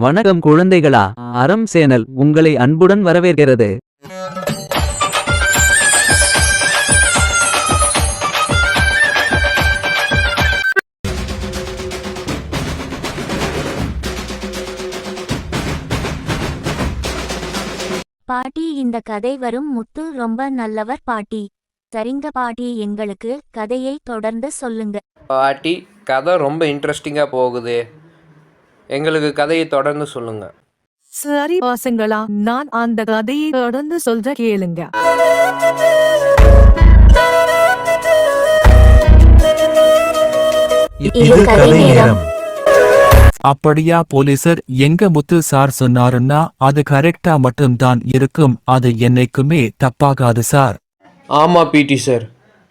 வணக்கம் குழந்தைகளா. அறம் சேனல் உங்களை அன்புடன் வரவேற்கிறது. பாட்டி, இந்த கதை வரும் முத்து ரொம்ப நல்லவர் பாட்டி. சரிங்க பாட்டி, எங்களுக்கு கதையை தொடர்ந்து சொல்லுங்க. பாட்டி, கதை ரொம்ப இன்ட்ரெஸ்டிங்காக போகுது. எங்களுக்கு கதையை தொடர்ந்து சொல்லுங்க. சரி பசங்களா, நான் அந்த கதையை தொடர்ந்து சொல்ற கேளுங்க. இது கதை நேரம். அப்படியா போலீசர், எங்க முத்து சார் சொன்னாருன்னா அது கரெக்டா மட்டும்தான் இருக்கும், அது என்னைக்குமே தப்பாகாது சார். ஆமா பிடி சார்,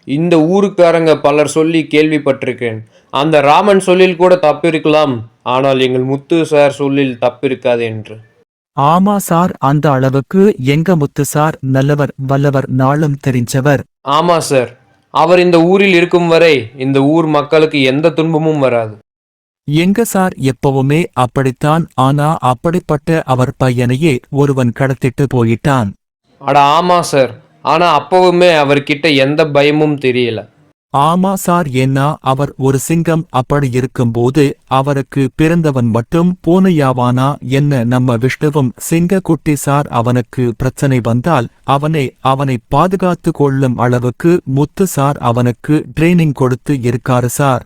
இந்த ஊருக்காரங்க பலர் சொல்லி கேள்விப்பட்டிருக்கேன். அந்த ராமன் சொல்லில் கூட தப்பு இருக்கலாம், ஆனால் எங்கள் முத்து சார் சொல்லில் தப்பு இருக்காது என்று. ஆமா சார், அந்த அளவுக்கு எங்க முத்து சார் நல்லவர், வல்லவர், நாளும் தெரிஞ்சவர். ஆமா சார், அவர் இந்த ஊரில் இருக்கும் வரை இந்த ஊர் மக்களுக்கு எந்த துன்பமும் வராது. எங்க சார் எப்பவுமே அப்படித்தான், ஆனா அப்படிப்பட்ட அவர் பையனையே ஒருவன் கடத்திட்டு போயிட்டான். அட ஆமா சார், ஆனா அப்பவுமே அவர்கிட்ட எந்த பயமும் தெரியல. ஆமா சார், ஏன்னா அவர் ஒரு சிங்கம். அப்படி இருக்கும்போது அவருக்கு பிறந்தவன் மட்டும் பூனையாவானா என்ன? நம்ம விஷ்ணுவும் சிங்க குட்டி சார். அவனுக்கு பிரச்சனை வந்தால் அவனை பாதுகாத்து கொள்ளும் அளவுக்கு முத்து சார் அவனுக்கு ட்ரைனிங் கொடுத்து இருக்காரு சார்.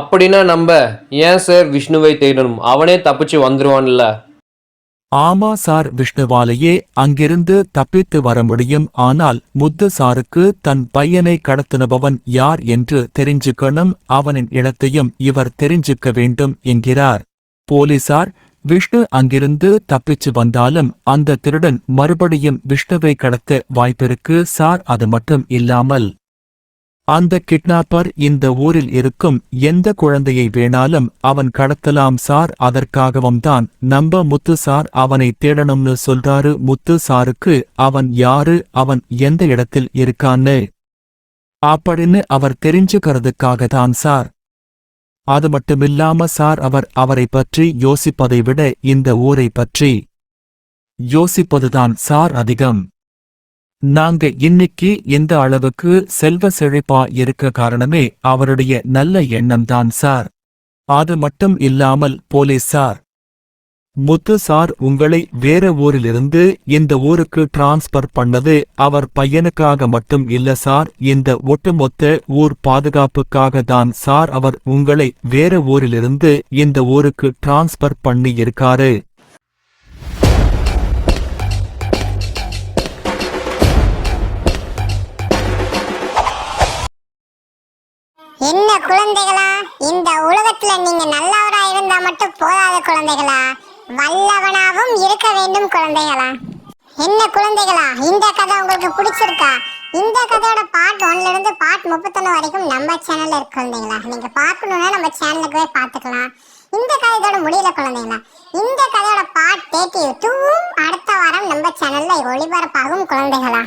அப்படின்னா நம்ம ஏன் சார் விஷ்ணுவை தேடணும்? அவனே தப்பிச்சு வந்துருவான்ல. ஆமா சார், விஷ்ணுவாலேயே அங்கிருந்து தப்பித்து வர முடியும். ஆனால் முத்து சாருக்கு தன் பையனை கடத்தினபவன் யார் என்று தெரிஞ்சுக்கணும். அவனின் இடத்தையும் இவர் தெரிஞ்சுக்க வேண்டும் என்கிறார் போலீசார். விஷ்ணு அங்கிருந்து தப்பிச்சு வந்தாலும் அந்த திருடன் மறுபடியும் விஷ்ணுவை கடத்த வாய்ப்பிருக்கு சார். அது மட்டும் இல்லாமல் அந்த கிட்னாப்பர் இந்த ஊரில் இருக்கும் எந்த குழந்தையை வேணாலும் அவன் கடத்தலாம் சார். அதற்காகவும் தான் நம்ம முத்து சார் அவனை தேடணும்னு சொல்றாரு. முத்து சாருக்கு அவன் யாரு, அவன் எந்த இடத்தில் இருக்கான்னு அப்படின்னு அவர் தெரிஞ்சுக்கிறதுக்காக தான் சார். அது மட்டுமில்லாம சார், அவரை பற்றி யோசிப்பதை விட இந்த ஊரை பற்றி யோசிப்பதுதான் சார் அதிகம். நாங்க இன்னைக்கு இந்த அளவுக்கு செல்வ செழிப்பா இருக்க காரணமே அவருடைய நல்ல எண்ணம் தான் சார். அது மட்டும் இல்லாமல் போலீஸ் சார், முத்து சார் உங்களை வேற ஊரிலிருந்து இந்த ஊருக்கு டிரான்ஸ்பர் பண்ணது அவர் பையனுக்காக மட்டும் இல்ல சார், இந்த ஒட்டுமொத்த ஊர் பாதுகாப்புக்காக தான் சார். அவர் உங்களை வேற ஊரிலிருந்து இந்த ஊருக்கு டிரான்ஸ்பர் பண்ணி இருக்காரு. என்ன குழந்தைகளா, இந்த உலகத்துல நீங்க நல்லவரா இருந்தா மட்டும் போதாத குழந்தைகளா, வல்லவனாவும் இருக்க வேண்டும் குழந்தைகளா. என்ன குழந்தைகளா, இந்த கதை உங்களுக்கு பிடிச்சிருக்கா? இந்த கதையோட பார்ட் 1ல இருந்து பார்ட் 31 வரைக்கும் நம்ம சேனல்ல இருக்கு குழந்தைகளா. நீங்க பார்க்கணும்னா நம்ம சேனலுக்கு போய் பார்த்துக்கலாம். இந்த கதையோட முடியல குழந்தைகளா, இந்த கதையோட பார்ட் 32 அடுத்த வாரம் நம்ம சேனல்ல ஒளிபரப்பாகும் குழந்தைகளா.